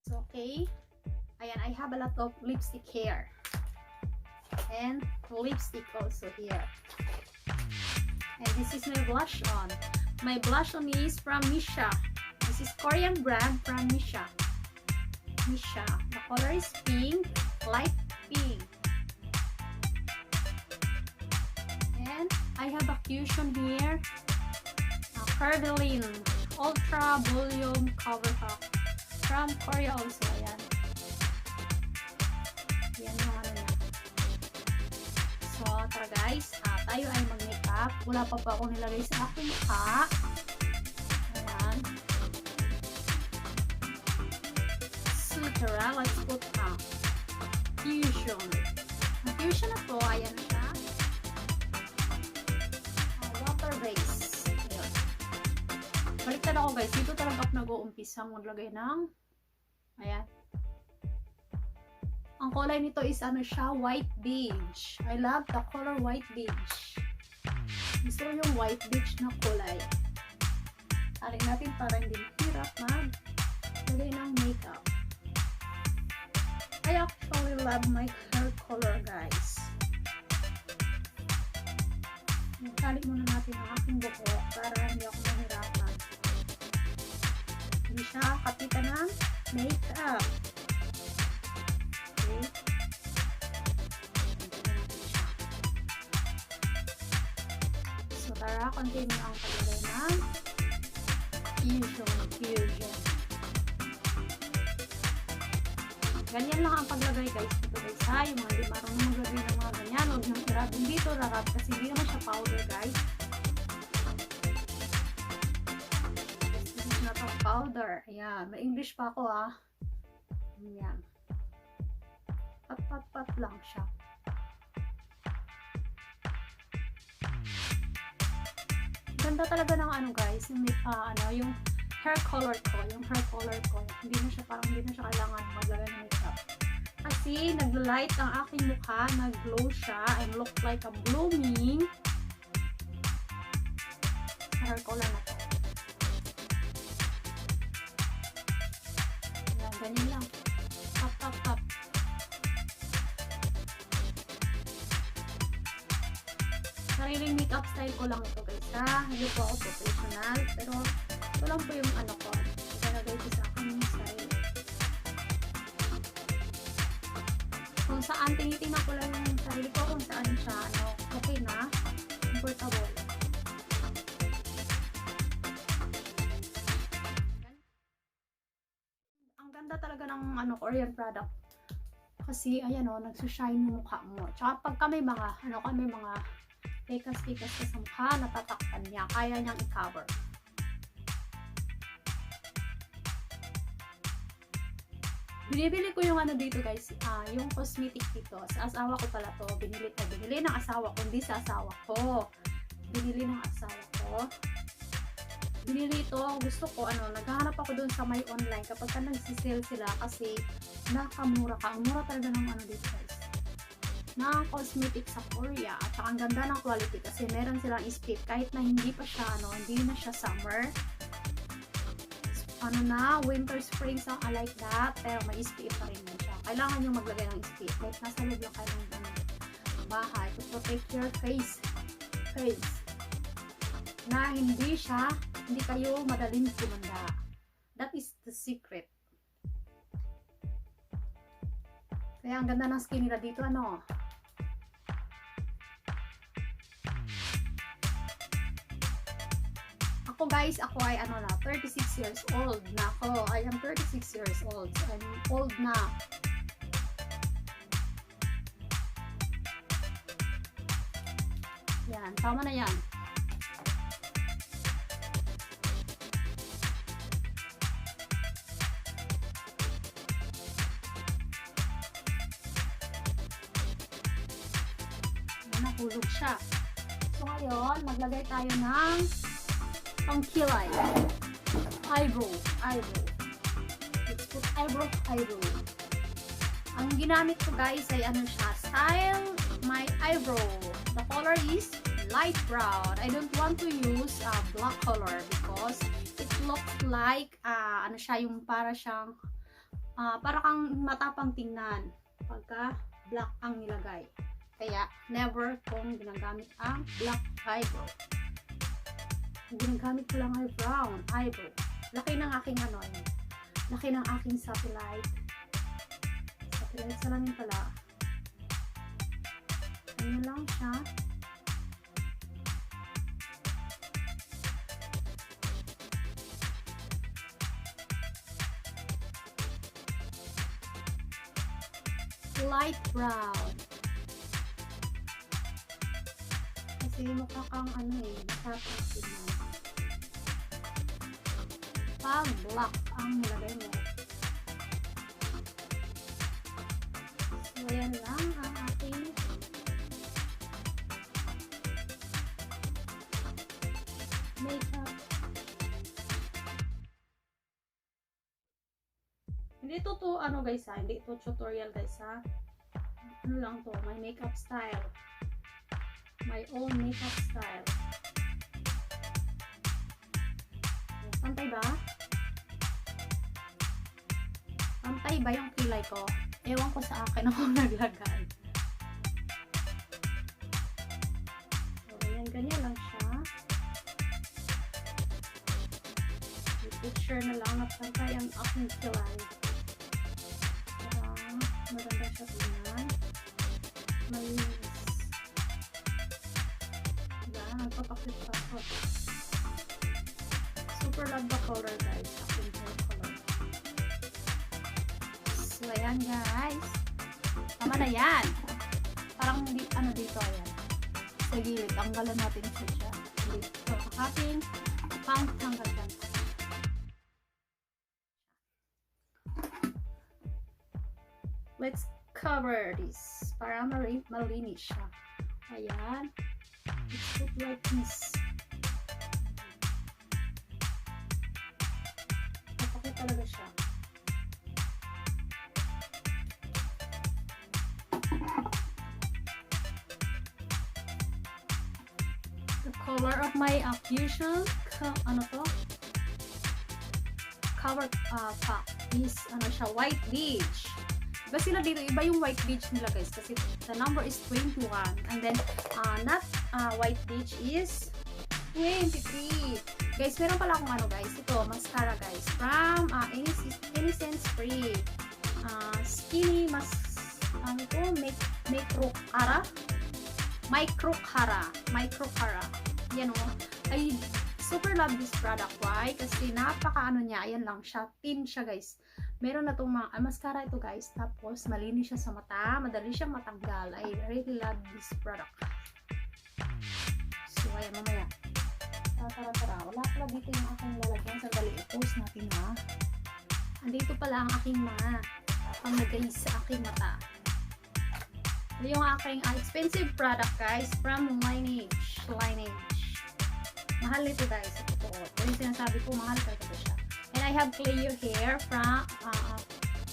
So, okay. Ayan, I have a lot of lipstick here. And lipstick also here. And this is my blush on. My blush on is from Misha. This is Korean brand from Misha. Misha. The color is pink, light pink. And I have a cushion here. Curveline Ultra Volume Cover Up from Korea also. Ayan. Yan yung ano na. So, tara guys. Tayo ay mag-makeup. Wala pa po ako nilagay sa aking mukha. Ayan. So, tara. Let's put fusion. Ang fusion na to, ayan na siya. Water base. Baliktad ako guys, dito talaga ako nag-uumpisang maglagay ng ayan. Ang kulay nito is ano siya, white beige. I love the color white beige. Gusto ko yung white beige na kulay. Tarik natin para hindi mahirap maglagay ng makeup. I actually love my hair color guys. Tarik muna natin ang aking buhok para hindi ako mahirapan. Hindi siya kapitan ng makeup. Okay. So, tara, continue ang paglagay ng fusion. Ganyan lang ang paglagay guys. Dito guys ha, yung mga di marunong maglagay ng mga ganyan. Huwag niyong hirapin dito, rarap kasi hindi naman siya powder guys. Powder. Ayan. May English pa ako ah. Ayan. Pat lang siya. Ganda talaga ng ano guys. Yung, yung hair color ko. Hindi na siya kailangan maglagay ng makeup. Kasi nag-light ang aking mukha. Nag-glow siya. And look like I'm blooming. Hair color na to. Ganyan lang. Tap. Sariling makeup style ko lang ito guys ha. Hindi po ako professional. Pero ito lang po yung ano ko. Ilalagay ko sa aking sarili. Kung saan tinitingnan ko lang yung sarili ko. Kung saan siya okay na. Comfortable. Ganda talaga ng Korean product. Kasi ayan nagsushine yung mukha mo. Tsaka pagka may mga pekas-pekas ka sa mukha, natatakpan niya. Kaya niyang i-cover. Binibili ko yung dito guys, yung cosmetic dito. Sa asawa ko pala to. Binili ng asawa ko, hindi sa asawa ko. Binili ng asawa ko. Binili ito, gusto ko, naghahanap ako doon sa may online kapag ka nagsisale sila kasi nakamura ka. Ang mura talaga ng dito guys. Na cosmetic sa Korea. At saka ang ganda ng quality kasi meron silang SPF kahit na hindi pa siya, hindi na siya summer. Winter, spring, so I like that. Pero may SPF pa rin siya. Kailangan nyo maglagay ng SPF. Kahit nasa loob lang kayo ng bahay to protect your face. Na hindi kayo madaling tumanda. That is the secret. Kaya ang ganda ng skin nila dito, Ako guys, ako ay 36 years old na ako. I am 36 years old. So I'm old na. Yan, tama na yan. Nahulog siya. So ngayon, maglagay tayo ng pangkilay. Eyebrow. Let's put eyebrow. Ang ginamit ko guys ay siya, Style My Eyebrow. The color is light brown. I don't want to use black color because it looks like siya, yung para siyang para kang matapang tingnan pagka black ang nilagay. Kaya, never kong ginagamit ang black eyebrow. Ginagamit ko lang ay brown eyebrow. Laki ng aking ano, laki ng aking satellite. Satellite salamin pala. Ganyan lang siya. Light brown. Kasi mukha kang ano matapang tingnan. Pag black ang nilagay mo. So, yan lang ang aking makeup. Hindi to ano guys ha, hindi to tutorial guys ha. Ano lang to, my makeup style. My own makeup style. Pantay ba? Pantay ba yung kilay ko? Ewan ko sa akin ako naglagay. So, ganyan lang siya. I-picture na lang at pantay ang aking kilay. Maganda siya tingnan. Malinis. Diba? Nagpapakit pa ako. Super love the color guys. Aking hair color. So, ayan guys. Tama na yan. Parang hindi, ano dito, ayan. Sa gilid. Tanggalan natin siya dyan. Dito. Aking pang-tanggal dyan. Let's cover this para malinis siya. Ayan. Let's put like this. Kapakit talaga siya. The color of my usual ano to? Cover pack is ano siya, white beige. Iba sila dito, iba yung white beige nila guys kasi the number is 21 and then not white beige is 23. Guys, meron pala akong ano guys, ito mascara guys from Innocence Free Skinny ano ito, Microcara yan o. I super love this product. Why? Kasi napaka ano niya, ayan lang siya, thin siya guys. Meron na itong mga mascara ito guys, tapos malinis siya sa mata, madali siyang matanggal. I really love this product. So ayan, mamaya tara, wala pala dito yung aking lalagyan. Sandali, i-post natin ha. Andito pala ang aking mga panglagay sa aking mata. Ito yung aking expensive product guys from Lineage. Mahal nito guys, ito yung sinasabi ko, mahal talaga siya. And I have Cleo hair from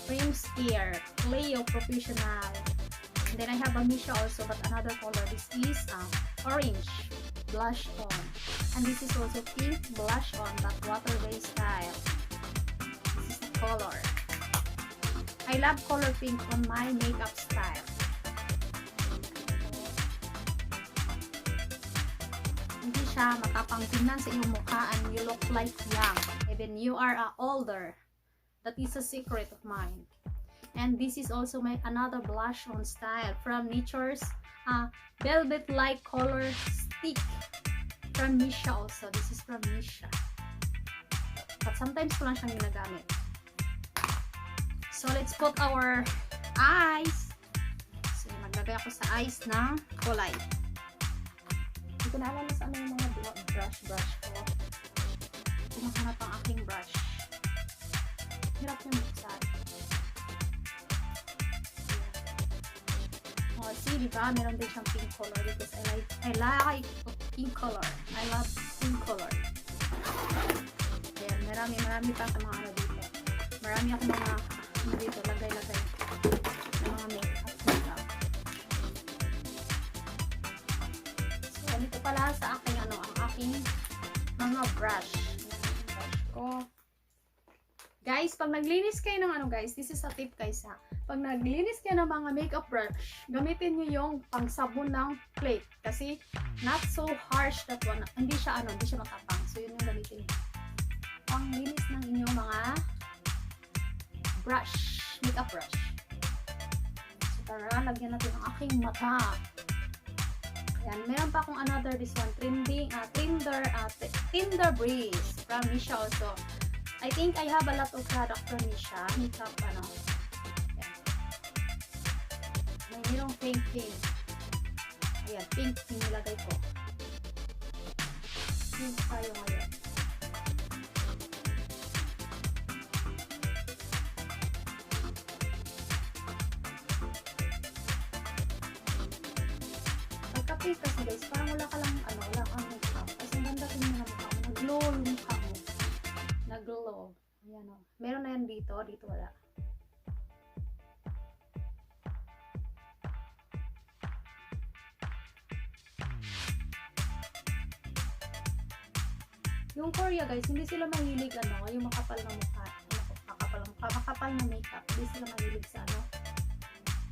Frames Care, Cleo Professional. And then I have a Misha also, but another color. This is orange blush on, and this is also pink blush on, but water-based style. This is the color. I love color pink on my makeup style. Hindi siya matapang tingnan sa iyong mukha and you look like young. Even you are older. That is a secret of mine. And this is also my another blush on style from Nature's velvet like color stick from Misha also. This is from Misha. But sometimes ko lang siyang ginagamit. So let's put our eyes. So maglagay ako sa eyes ng kulay. Hindi ko na alam na saan yung mga brush ko. Kumahanap ang aking brush. Hirap niya buksan. Oh, see, diba? Meron din siyang pink color because I like pink color. I love pink color. Ayan, marami pa sa mga ano dito. Marami ako mga ano dito, lagay-lagay. Ng mga makeup. So, dito pala sa aking ano, ang aking mga brush. Brush ko. Guys, pag naglinis kayo ng ano guys, this is a tip guys ha. Pag naglinis kayo ng mga makeup brush, gamitin nyo yung pangsabon ng plate. Kasi not so harsh that one. Hindi siya matapang. So yun yung gamitin nyo. Panglinis ng inyong mga brush, makeup brush. So tara, lagyan natin ang aking mata. Ayan, meron pa akong another, this one, Tinder Breeze from Misha also. I think I have a lot of product from Misha. Makeup, ano. Ayan. May nilong pink. Ayan, pink yung nilagay ko. Pink tayo ngayon. Pagka-pink kasi guys, parang wala kang makeup. Kasi ang ganda tingnan na mukha mo. Nag-glow yung mukha mo. Nag-glow. Ayan o. Meron na yan dito wala. Yung Korea guys, hindi sila mahilig yung makapal na mukha. Makapal na makeup. Hindi sila mahilig sa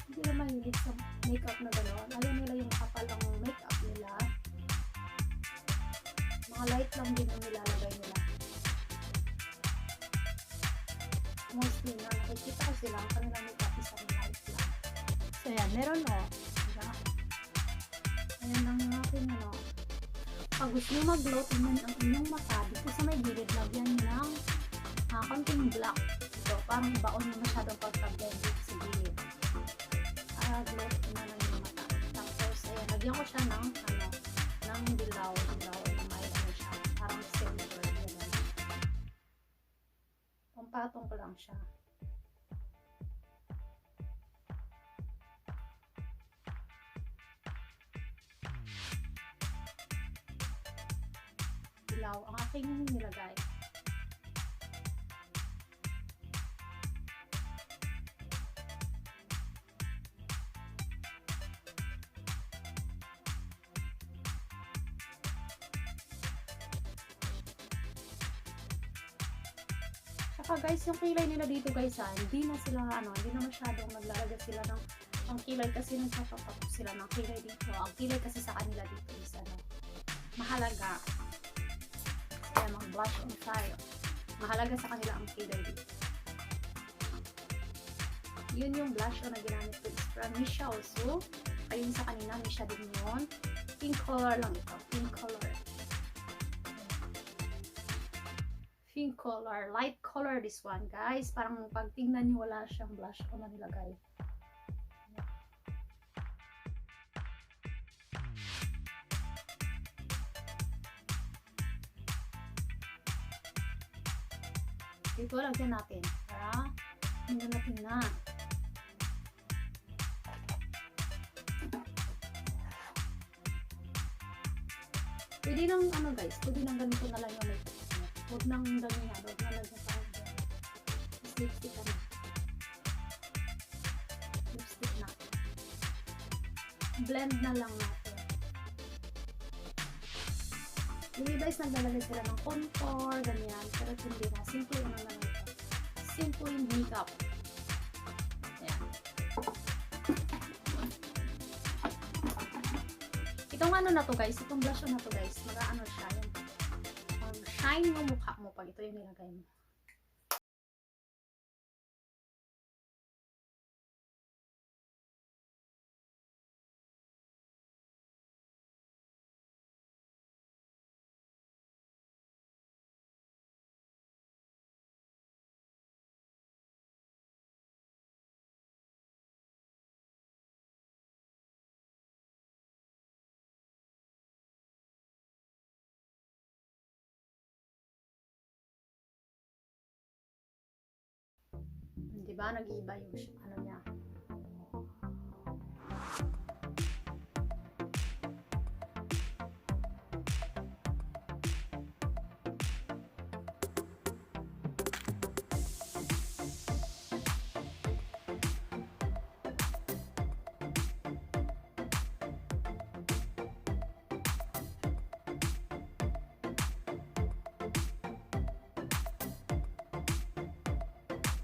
Hindi sila mahilig sa makeup na gano'n. Ayaw nila yung makapal ng makeup nila. Mga light lang din yung nilalagay nila. Mostly na nakikita ko sila ang kanilang makeup is ang light lang. So yan, meron diba? Ayan lang yung aking pag gusto nyo mag-glow, tingnan ang inyong mata dito sa may gilid, lagyan nyo ng konting black. Ito, parang baon nyo masyadong pagka-blend dito sa gilid. Para glow, tingnan ang inyong mata. Tapos, ayan, lagyan ko siya ng dilaw na may siya. Parang silver. Pampatong ko lang siya. Dilaw ang aking nilagay. Saka guys, yung kilay nila dito guys hindi na masyadong naglalagay sila ng ang kilay kasi nagpapapapos sila ng kilay dito. Ang kilay kasi sa kanila dito is mahalaga. Kaya mag-blush on tayo. Mahalaga sa kanila ang kilay dito. Yun yung blush na ginamit ko is from Misha also. Ayun sa kanina, Misha din yun. Pink color lang ito. Pink color. Pink color. Light color this one, guys. Parang pag tingnan nyo, wala siyang blush ko na nilagay. Dito, lagyan natin para hindi natin na. Pwede nang guys, pwede nang ganito na lang yung makeup. Huwag nang ganyan, huwag na lagyan parang lipstick na. Lipstick na. Blend na lang natin. Yung iba is naglalagay sila ng contour, ganyan. Pero hindi na. Simple lang naman ito. Simple makeup. Ayan. Itong na to guys. Itong blush na to guys. Mag-ano siya. Yung shine yung mukha mo pag ito yung nilagay mo. Diba? Nag-iiba yung niya.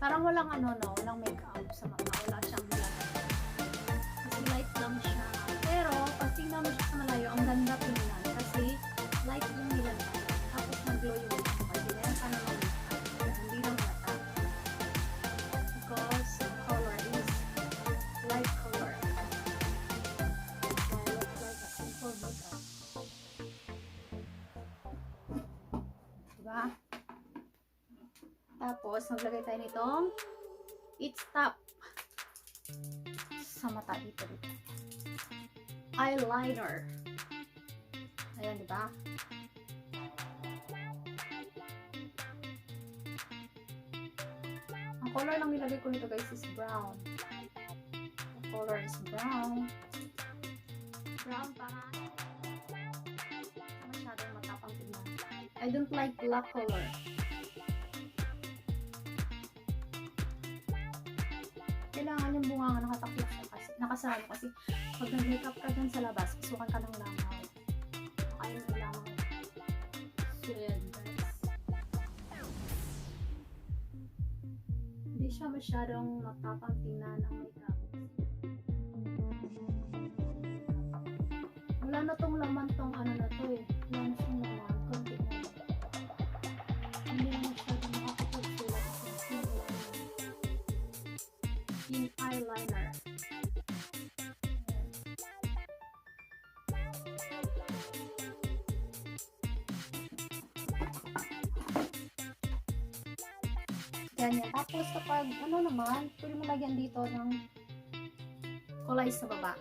Parang walang ano, no? Walang makeup sa mata. Wala siyang nilagay. Kasi light lang siya. Pero, pag tingnan mo siya sa malayo, ang ganda tingnan. Kasi, light yung nilagay. Tapos, mag-glow yung mata. Kasi, meron ka naman makeup. Hindi lang mata. Because, the color is light color. So, I look like a simple makeup. Diba? Tapos, maglagay tayo nitong It's Top sa mata dito. Eyeliner. Ayan, diba? Ang color lang nilagay ko nito guys is brown. The color is brown. Brown para masyadong matapang tignan. I don't like black color. Kailangan yung bunga nga nakatakip siya kasi nakasama kasi pag nag-makeup ka dyan sa labas, pasukan ka ng langaw. Ayaw ng langaw. So yan guys. Hindi siya masyadong matapang tingnan ng makeup. Wala na tong laman tong ano na to eh. Wala na siyang laman. Konti na. Hindi na masyadong makakapagsulat. Yung eyeliner. Ganyan. Tapos kapag ano naman, pwede mo lagyan dito ng kulay sa baba.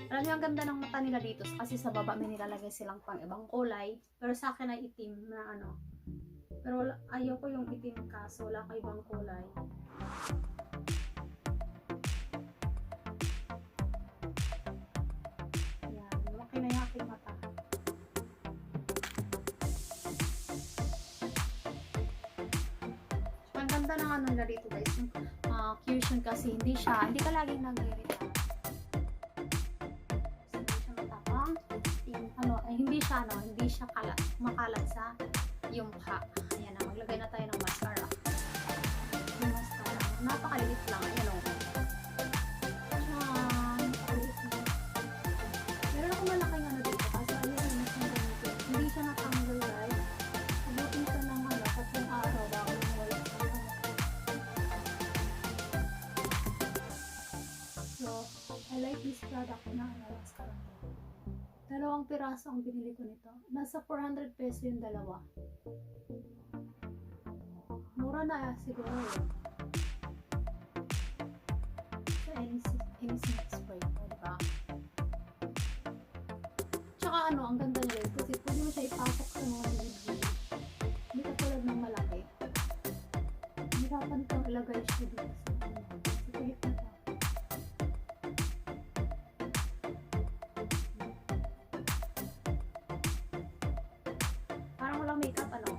Alam niyo, ang ganda ng mata nila dito kasi sa baba may nilalagay silang pang ibang kulay. Pero sa akin ay itim na ano. Pero ayaw ko yung itim kaso wala ka ibang kulay. Okay na yung aking mata. So, ang ganda ng ano nila dito guys. Yung cushion kasi hindi ka laging nag-irita. Hindi siya matapang. Hindi siya makalat sa yung mukha. Ayan na, maglagay na tayo ng mascara. Yung mascara. Napakaliit lang. Ayan o. Malaking ano dito kasi ayun yung masang ganito. Hindi siya natanggal guys. Sabutin ko ng ano, 3 araw bago wala sa ano. So, I like this product na mascara. 2 piraso ang binili ko nito. Nasa 400 peso yung dalawa. Mura na siguro yun. So, any spray. Diba? Tsaka ano, ang ganda nila kasi pwede mo siya ipasok sa mga bibig. Hindi ka tulad ng malaki. Hirapan kang ilagay siya dito sa ano. Kasi pilit na siya. Parang walang makeup ano.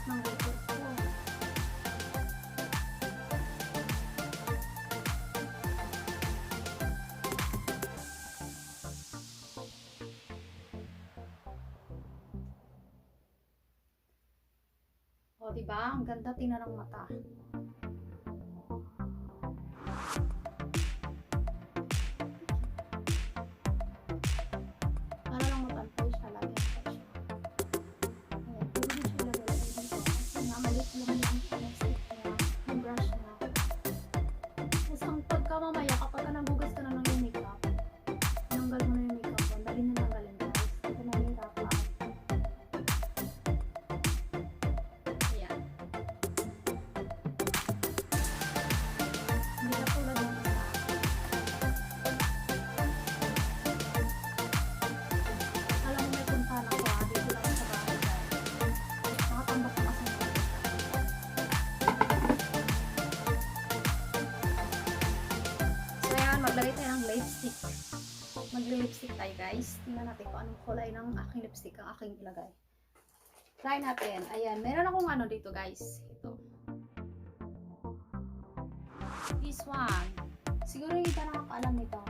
Ng makeup ko. O, diba? Ang ganda tingnan ng mata. Para lang mapantay siya. Lagyan ko siya. Ayan, pwede din siya lagay dito. Kasi nga, maliit lang yung plastic niya. Yung brush niya. Tapos ang pagkamamaya, kapag nabugas ka na ng yung makeup, tinanggal mo na yung makeup mo. Dali na tanggalin guys. Ito na yung hirapan. Ayan. Hindi ka tulad ng isa. Alam mo may puntahan ako dito lang sa bahay guys. Nakatambak na kasi ng makeup. So ayan, maglagay tayo ng lipstick. Magli-lipstick tayo guys. Tingnan natin kung anong kulay ng aking lipstick ang aking ilagay. Try natin. Ayan, meron akong ano dito guys. Ito. This one. Siguro yung iba nakakaalam nito.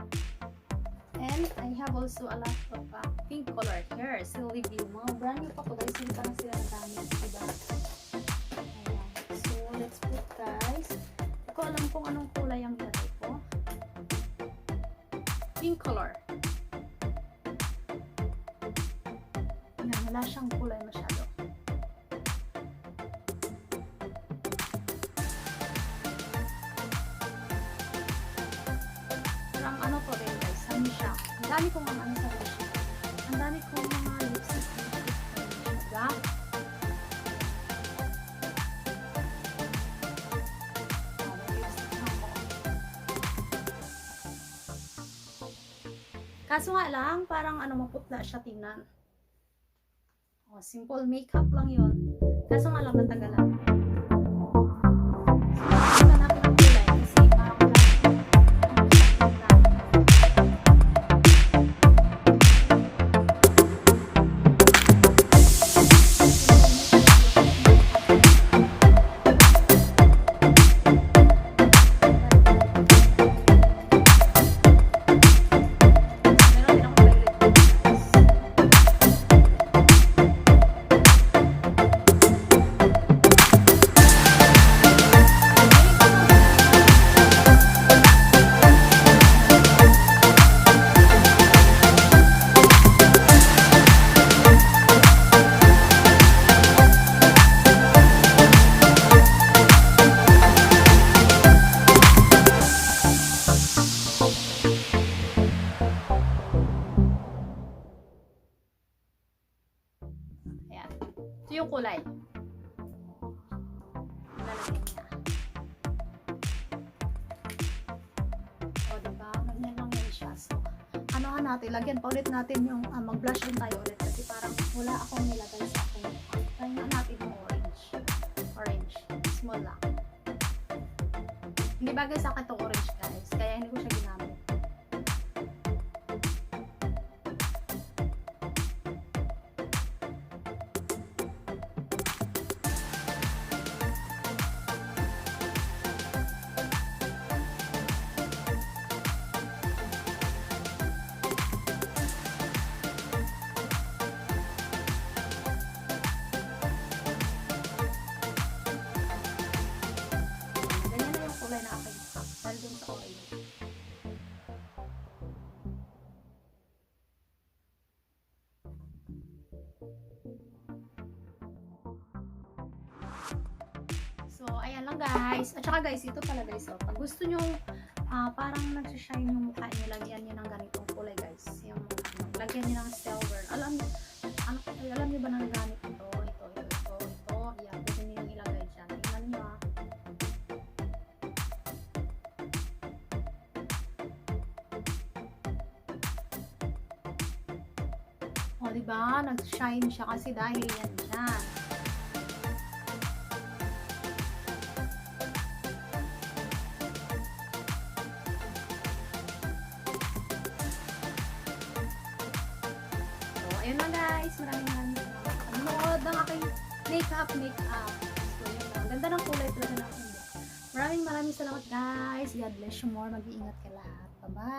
And I have also a lot of pink color here. So review. Mga brand new pa po guys. Hindi pa na sila nagamit. Diba? Ayan. So let's put guys. Hindi ko alam kung anong kulay ang ilagay ko. Pink color. Ayan. Wala siyang kulay masyado. Ano to rin guys, ano siya. Ang dami kong mga ano sa siya. Ang dami kong mga lipstick. Diba? May lipstick na ako. Kaso nga lang, parang ano maputla siya tingnan. O, simple makeup lang yun. Kaso nga lang matagalan. Ayan. Ito yung kulay. Lalagyan niya. O, diba? Ganyan lang yan siya. So, anuhan natin. Lagyan pa ulit natin yung mag-blush on tayo ulit. Kasi parang wala akong nilagay sa aking mukha. Kaya natin yung orange. Orange. Small lang. Hindi bagay sa akin itong orange guys. Kaya hindi ko siya ginamit. Kulay na aking dahil dun sa orange. So, ayan lang guys. At saka guys, ito pala guys. So, pag gusto nyo parang nagsashine yung mukha nyo, lagyan nyo ng ganitong kulay guys. Yung, lagyan nyo ng silver. Alam nyo ba na nagamit ito? Ito. Yan, pwede nyo yung ilagay dyan. Tingnan nyo O, diba? Nag-shine siya kasi dahil yan dyan. So, ayun lang guys. Maraming salamat. Panood ng aking makeup. So, yun lang. Ganda ng kulay talaga ng aking. Maraming salamat guys. God bless you more. Mag-iingat ka lahat.